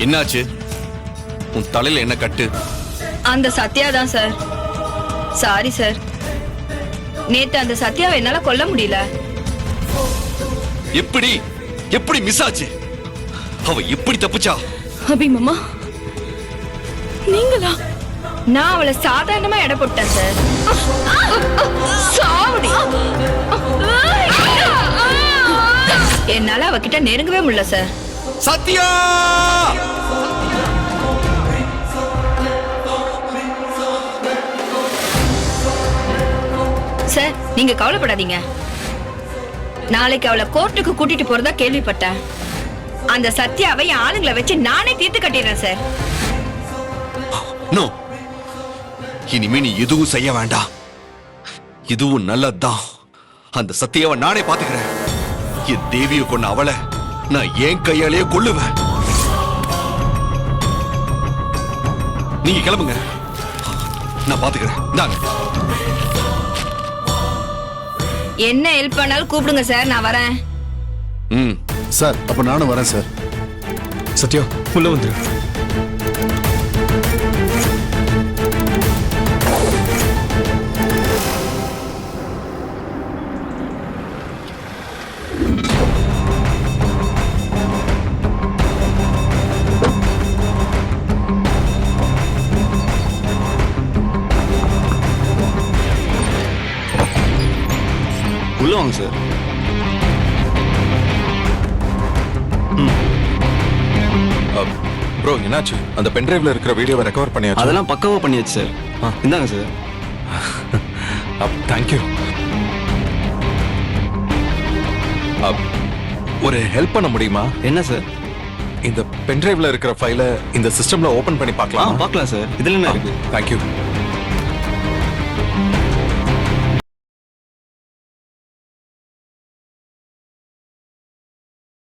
என்னாச்சு? உன் தலையில என்ன கட்டு? அந்த சத்யா தான் சார். சாரி சார், நேத்து அந்த சத்யாவை என்னால கொல்ல முடியல. எப்படி எப்படி மிஸ் ஆச்சு? அவ எப்படி தப்பிச்சா? அபி மாமா, நீங்களா? நான் அவளை சாதாரணமா எடை போட்டேன் சார். சாவடி. என்னால அவகிட்ட நெருங்கவே முடியல சார். சத்யா! சார், நீங்க கவலைப்படாதீங்க. நாளைக்கு அவளை கோர்ட்டுக்கு கூட்டிட்டு போறதா கேள்விப்பட்டேன். அந்த சத்யாவை என் ஆளுங்களை வச்சு நானே தீர்த்து கட்டிடுறேன் சார். நோ, இனிமே நீ எதுவும் செய்ய வேண்டாம். இதுவும் நல்லதுதான். அந்த சத்யாவை நானே பாத்துக்கிறேன். என் தேவியை கொண்ட அவளை நான் என் கையாலேயே கொல்லுவேன். நீங்க கிளம்புங்க, நான் பாத்துக்கிறேன். இந்தாங்க. என்ன ஹெல்ப் பண்ணாலும் கூப்பிடுங்க சார், நான் வரேன். சார், அப்ப நானும் வரேன் சார். சத்யா, உள்ள வந்துரு. உள்ள வாங்க சார். ப்ரோ, என்னாச்சு? அந்த பென்டிரைவ்ல இருக்கிற வீடியோவை ரெக்கவர் பண்ணியாச்சு? அதெல்லாம் பக்காவா பண்ணியாச்சு சார். இந்தாங்க சார். தேங்க்யூ. ஒரு ஹெல்ப் பண்ண முடியுமா? என்ன சார்? இந்த பென்டிரைவ்ல இருக்கிற ஃபைலை இந்த சிஸ்டம்ல ஓபன் பண்ணி பார்க்கலாம். பார்க்கலாம் சார். இதுல என்ன இருக்கு? தேங்க்யூ.